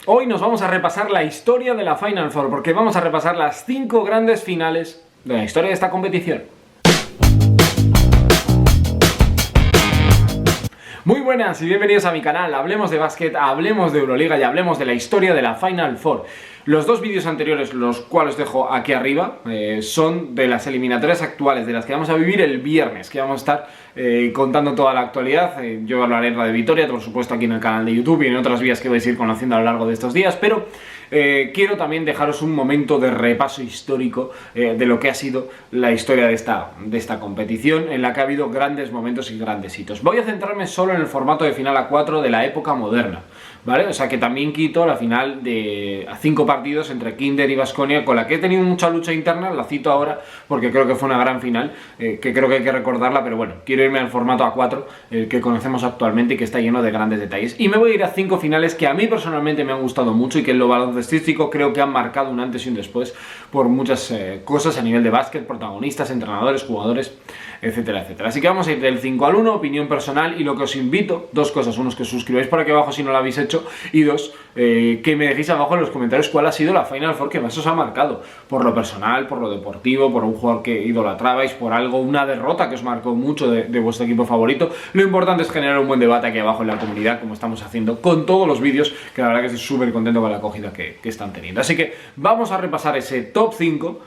Hoy nos vamos a repasar la historia de la Final Four, porque vamos a repasar las 5 grandes finales de la historia de esta competición. Muy buenas y bienvenidos a mi canal. Hablemos de básquet, hablemos de Euroliga y hablemos de la historia de la Final Four. Los dos vídeos anteriores, los cuales os dejo aquí arriba, son de las eliminatorias actuales, de las que vamos a vivir el viernes, que vamos a estar contando toda la actualidad. Yo hablaré en Radio Vitoria, por supuesto aquí en el canal de YouTube y en otras vías que vais a ir conociendo a lo largo de estos días, pero quiero también dejaros un momento de repaso histórico de lo que ha sido la historia de esta competición, en la que ha habido grandes momentos y grandes hitos. Voy a centrarme solo en el formato de final a 4 de la época moderna, ¿vale? O sea que también quito la final a 5 partidos entre Kinder y Baskonia, con la que he tenido mucha lucha interna, la cito ahora porque creo que fue una gran final, que creo que hay que recordarla, pero bueno, quiero irme al formato a 4, el que conocemos actualmente y que está lleno de grandes detalles. Y me voy a ir a 5 finales que a mí personalmente me han gustado mucho y que en lo baloncestístico creo que han marcado un antes y un después por muchas cosas a nivel de básquet, protagonistas, entrenadores, jugadores, etcétera, etcétera. Así que vamos a ir del 5 al 1, opinión personal, y lo que os invito, dos cosas: uno, es que os suscribáis por aquí abajo si no lo habéis hecho, y dos, que me dejéis abajo en los comentarios cuál ha sido la Final Four que más os ha marcado, por lo personal, por lo deportivo, por un jugador que idolatrabais, por algo, una derrota que os marcó mucho de vuestro equipo favorito. Lo importante es generar un buen debate aquí abajo en la comunidad, como estamos haciendo con todos los vídeos, que la verdad que estoy súper contento con la acogida que están teniendo. Así que vamos a repasar ese top 5,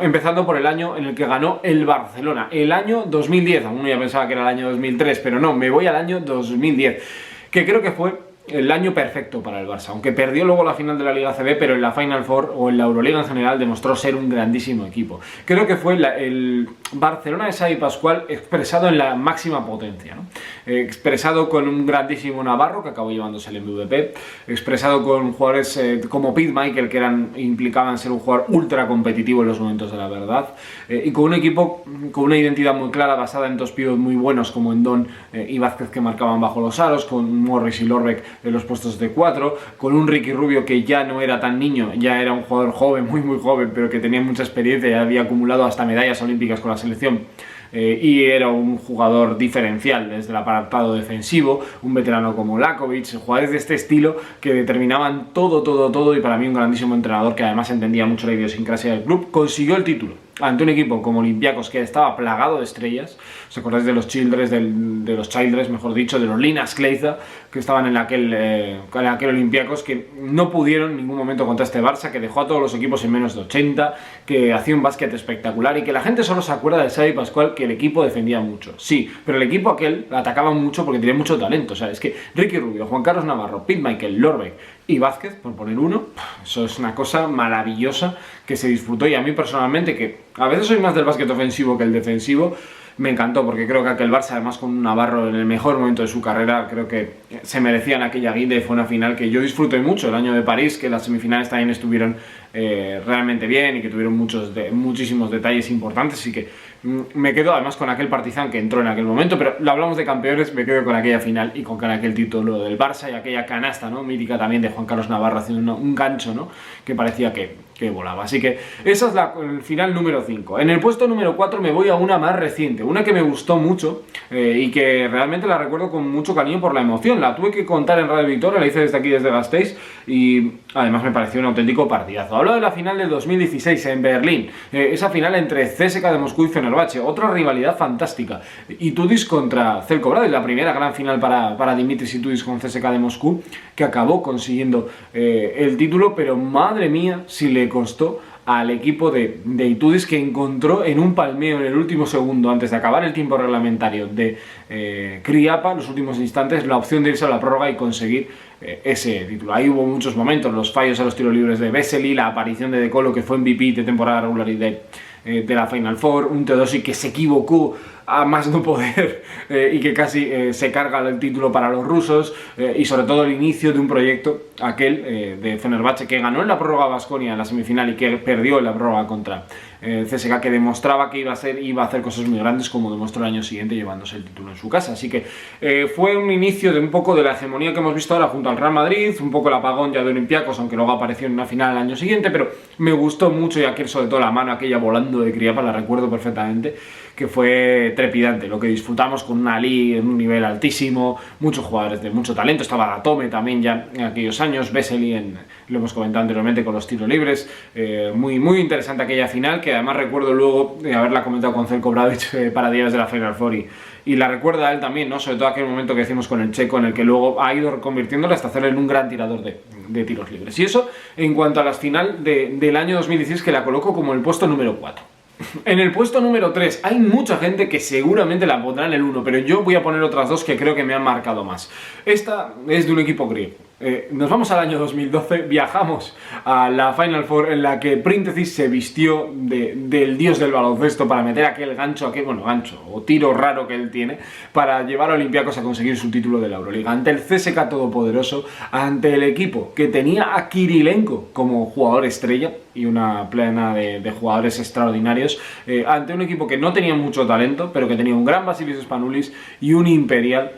empezando por el año en el que ganó el Barcelona, el año 2010. Aún ya pensaba que era el año 2003, pero no, me voy al año 2010, que creo que fue el año perfecto para el Barça, aunque perdió luego la final de la Liga CB, pero en la Final Four o en la Euroliga en general demostró ser un grandísimo equipo. Creo que fue el Barcelona de Xavi Pascual expresado en la máxima potencia, ¿no? Expresado con un grandísimo Navarro, que acabó llevándose el MVP, expresado con jugadores como Pete Michael, que implicaban ser un jugador ultra competitivo en los momentos de la verdad, y con un equipo con una identidad muy clara, basada en dos pibos muy buenos como Endón y Vázquez, que marcaban bajo los aros, con Morris y Lorbeck en los puestos de 4, con un Ricky Rubio que ya no era tan niño, ya era un jugador joven, muy joven, pero que tenía mucha experiencia y había acumulado hasta medallas olímpicas con la selección. Y era un jugador diferencial desde el apartado defensivo, un veterano como Lakovic, jugadores de este estilo que determinaban todo, y para mí un grandísimo entrenador que además entendía mucho la idiosincrasia del club. Consiguió el título ante un equipo como Olympiacos, que estaba plagado de estrellas. ¿Os acordáis de los Childress, de los Linas Kleiza, que estaban en aquel Olympiacos, que no pudieron en ningún momento contra este Barça, que dejó a todos los equipos en menos de 80, que hacía un básquet espectacular y que la gente solo se acuerda de Xavi Pascual, que el equipo defendía mucho? Sí, pero el equipo aquel atacaba mucho porque tenía mucho talento. O sea, es que Ricky Rubio, Juan Carlos Navarro, Pete Michael, Lorbeck y Vázquez, por poner uno, eso es una cosa maravillosa que se disfrutó. Y a mí personalmente, que a veces soy más del básquet ofensivo que el defensivo, me encantó, porque creo que aquel Barça, además con un Navarro en el mejor momento de su carrera, creo que se merecían aquella guinda, y fue una final que yo disfruté mucho. El año de París, que las semifinales también estuvieron realmente bien y que tuvieron muchísimos detalles importantes, y que me quedo además con aquel Partizan que entró en aquel momento. Pero lo hablamos de campeones, me quedo con aquella final y con aquel título del Barça y aquella canasta, ¿no?, mítica también de Juan Carlos Navarro haciendo un gancho, ¿no?, que parecía que volaba. Así que esa es el final número 5. En el puesto número 4 me voy a una más reciente, una que me gustó mucho y que realmente la recuerdo con mucho cariño por la emoción. La tuve que contar en Radio Victoria, la hice desde aquí, desde Gasteiz, y además me pareció un auténtico partidazo. Hablo de la final del 2016 en Berlín, esa final entre CSKA de Moscú y Fenerbahce, otra rivalidad fantástica. Itudis contra Zelko Obradović, la primera gran final para Dimitris Itudis con CSKA de Moscú, que acabó consiguiendo el título, pero madre mía si le costó al equipo de Itudis, que encontró en un palmeo en el último segundo, antes de acabar el tiempo reglamentario de Kriapa, los últimos instantes, la opción de irse a la prórroga y conseguir ese título. Ahí hubo muchos momentos, los fallos a los tiros libres de Vesely, la aparición de De Colo, que fue MVP de temporada regular y de la Final Four, un Teodosic que se equivocó a más no poder y que casi se carga el título para los rusos, y sobre todo el inicio de un proyecto, aquel de Fenerbahce, que ganó en la prórroga a Baskonia en la semifinal y que perdió en la prórroga contra CSKA, que demostraba que iba a hacer cosas muy grandes, como demostró el año siguiente llevándose el título en su casa. Así que fue un inicio de un poco de la hegemonía que hemos visto ahora junto al Real Madrid, un poco el apagón ya de Olympiacos, aunque luego apareció en una final el año siguiente, pero me gustó mucho, y aquí sobre todo la mano aquella volando mundo de Kriapa, la recuerdo perfectamente, que fue trepidante, lo que disfrutamos con una liga en un nivel altísimo, muchos jugadores de mucho talento, estaba Datome también ya en aquellos años, Vesely, lo hemos comentado anteriormente con los tiros libres, muy interesante aquella final, que además recuerdo luego de haberla comentado con Zeljko Obradović para días de la Final Four y la recuerda a él también, ¿no? Sobre todo aquel momento que hicimos con el checo, en el que luego ha ido convirtiéndole hasta hacerle en un gran tirador de tiros libres. Y eso en cuanto a la final del año 2016, que la coloco como el puesto número 4. En el puesto número 3 hay mucha gente que seguramente la pondrá en el 1, pero yo voy a poner otras dos que creo que me han marcado más. Esta es de un equipo griego. Nos vamos al año 2012, viajamos a la Final Four en la que Príntesis se vistió del dios del baloncesto para meter aquel gancho o tiro raro que él tiene para llevar a Olympiacos a conseguir su título de la Euroliga. Ante el CSKA todopoderoso, ante el equipo que tenía a Kirilenko como jugador estrella y una plena de jugadores extraordinarios, ante un equipo que no tenía mucho talento, pero que tenía un gran Vasilis Spanoulis y un imperial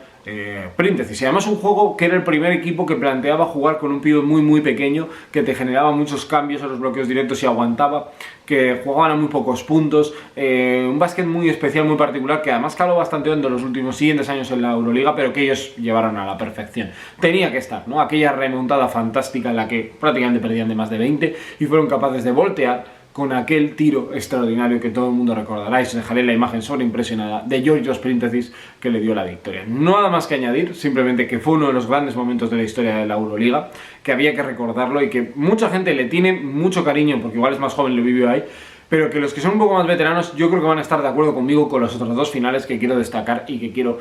Príntesis. Y además un juego que era el primer equipo que planteaba jugar con un pívot muy pequeño, que te generaba muchos cambios a los bloqueos directos y aguantaba, que jugaban a muy pocos puntos, un básquet muy especial, muy particular, que además caló bastante hondo en los últimos siguientes años en la Euroliga, pero que ellos llevaron a la perfección. Tenía que estar, ¿no? Aquella remontada fantástica en la que prácticamente perdían de más de 20 y fueron capaces de voltear con aquel tiro extraordinario que todo el mundo recordará, y os dejaré la imagen sobreimpresionada de Georgios Príntesis, que le dio la victoria. Nada más que añadir, simplemente que fue uno de los grandes momentos de la historia de la Euroliga, que había que recordarlo y que mucha gente le tiene mucho cariño, porque igual es más joven, lo vivió ahí, pero que los que son un poco más veteranos yo creo que van a estar de acuerdo conmigo con las otras dos finales que quiero destacar y que quiero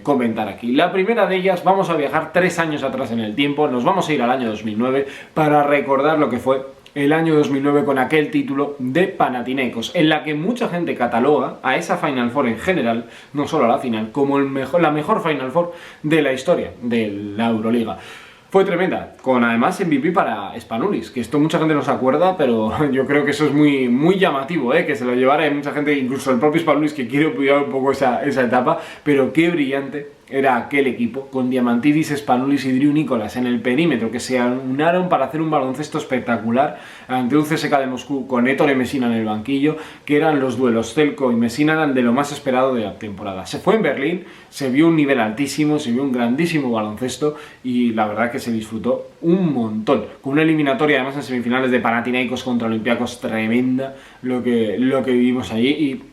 comentar aquí. La primera de ellas, vamos a viajar 3 años atrás en el tiempo, nos vamos a ir al año 2009 para recordar lo que fue el año 2009 con aquel título de Panathinaikos, en la que mucha gente cataloga a esa Final Four en general, no solo a la final, como la mejor Final Four de la historia de la Euroliga. Fue tremenda, con además MVP para Spanoulis, que esto mucha gente no se acuerda, pero yo creo que eso es muy llamativo, que se lo llevara. Hay mucha gente, incluso el propio Spanoulis, que quiere olvidar un poco esa etapa, pero qué brillante era aquel equipo, con Diamantidis, Spanoulis y Drew Nicholas en el perímetro, que se aunaron para hacer un baloncesto espectacular ante un CSKA de Moscú con Ettore Messina en el banquillo, que eran los duelos. Zeljko y Messina eran de lo más esperado de la temporada. Se fue en Berlín, se vio un nivel altísimo, se vio un grandísimo baloncesto y la verdad que se disfrutó un montón, con una eliminatoria además en semifinales de Panathinaikos contra Olympiacos tremenda lo que vivimos allí. Y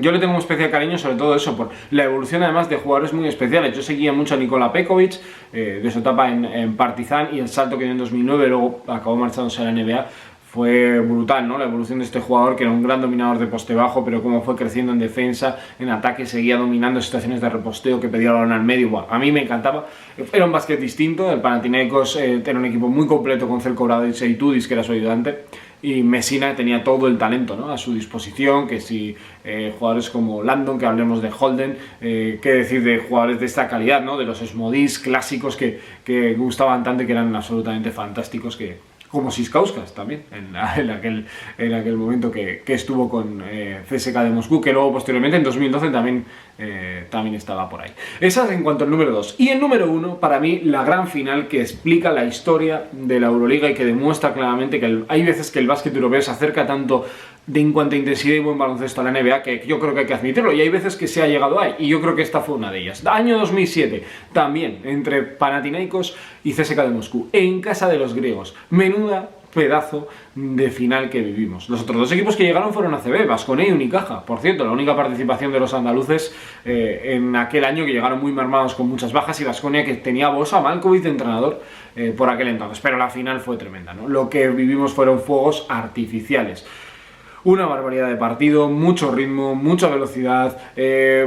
yo le tengo un especial cariño sobre todo eso, por la evolución además de jugadores muy especiales. Yo seguía mucho a Nikola Pekovic, de su etapa en Partizan, y el salto que dio en 2009, luego acabó marchándose a la NBA. Fue brutal, ¿no? La evolución de este jugador, que era un gran dominador de poste bajo, pero cómo fue creciendo en defensa, en ataque, seguía dominando situaciones de reposteo, que pedía el balón al medio. Bueno, a mí me encantaba. Era un básquet distinto. El Panathinaikos era un equipo muy completo con Zeljko Obradović y Tudis, que era su ayudante. Y Messina tenía todo el talento, ¿no?, a su disposición, que si jugadores como Landon, que hablemos de Holden, qué decir de jugadores de esta calidad, ¿no?, de los Smodis clásicos que gustaban tanto y que eran absolutamente fantásticos, como Siskauskas también, en aquel momento que estuvo con CSKA de Moscú, que luego posteriormente en 2012 también estaba por ahí. Esa es en cuanto al número 2. Y el número 1, para mí, la gran final que explica la historia de la Euroliga y que demuestra claramente que hay veces que el básquet europeo se acerca tanto en cuanto a intensidad y buen baloncesto a la NBA, que yo creo que hay que admitirlo, y hay veces que se ha llegado ahí, y yo creo que esta fue una de ellas. Año 2007, también, entre Panathinaikos y CSKA de Moscú, en casa de los griegos. Menuda pedazo de final que vivimos. Los otros dos equipos que llegaron fueron ACB, Baskonia y Unicaja. Por cierto, la única participación de los andaluces en aquel año, que llegaron muy mermados con muchas bajas, y Baskonia, que tenía a Bosa Malkovic de entrenador por aquel entonces. Pero la final fue tremenda, ¿no? Lo que vivimos fueron fuegos artificiales. Una barbaridad de partido, mucho ritmo, mucha velocidad,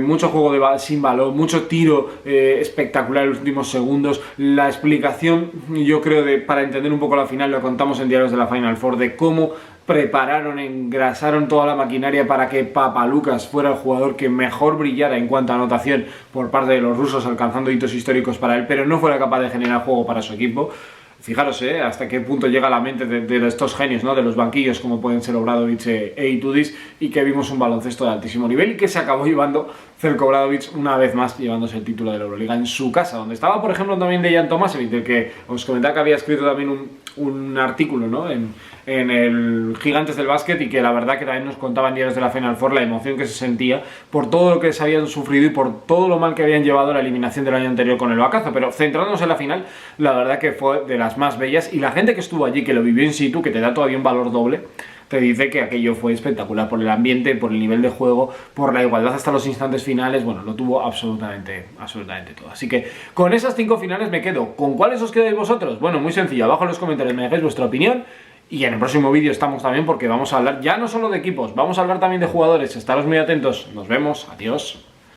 mucho juego sin balón, mucho tiro espectacular en los últimos segundos. La explicación, yo creo, para entender un poco la final, lo contamos en Diarios de la Final Four, de cómo prepararon, engrasaron toda la maquinaria para que Papalukas fuera el jugador que mejor brillara en cuanto a anotación por parte de los rusos, alcanzando hitos históricos para él, pero no fuera capaz de generar juego para su equipo. Fijaros hasta qué punto llega la mente de estos genios, ¿no?, de los banquillos, como pueden ser Obradović e Itudis, y que vimos un baloncesto de altísimo nivel y que se acabó llevando Zelko Obradović una vez más llevándose el título de la Euroliga en su casa, donde estaba, por ejemplo, también Dejan Tomasevic, del que os comentaba que había escrito también un artículo, ¿no? en el Gigantes del Básquet, y que la verdad que también nos contaban días de la Final Four la emoción que se sentía por todo lo que se habían sufrido y por todo lo mal que habían llevado la eliminación del año anterior con el Bacazo. Pero centrándonos en la final, la verdad que fue de las más bellas, y la gente que estuvo allí, que lo vivió in situ, que te da todavía un valor doble, te dice que aquello fue espectacular por el ambiente, por el nivel de juego, por la igualdad hasta los instantes finales. Bueno, lo tuvo absolutamente todo. Así que con esas 5 finales me quedo. ¿Con cuáles os quedáis vosotros? Bueno, muy sencillo, abajo en los comentarios me dejáis vuestra opinión. Y en el próximo vídeo estamos también, porque vamos a hablar ya no solo de equipos, vamos a hablar también de jugadores. Estaros muy atentos, nos vemos, adiós.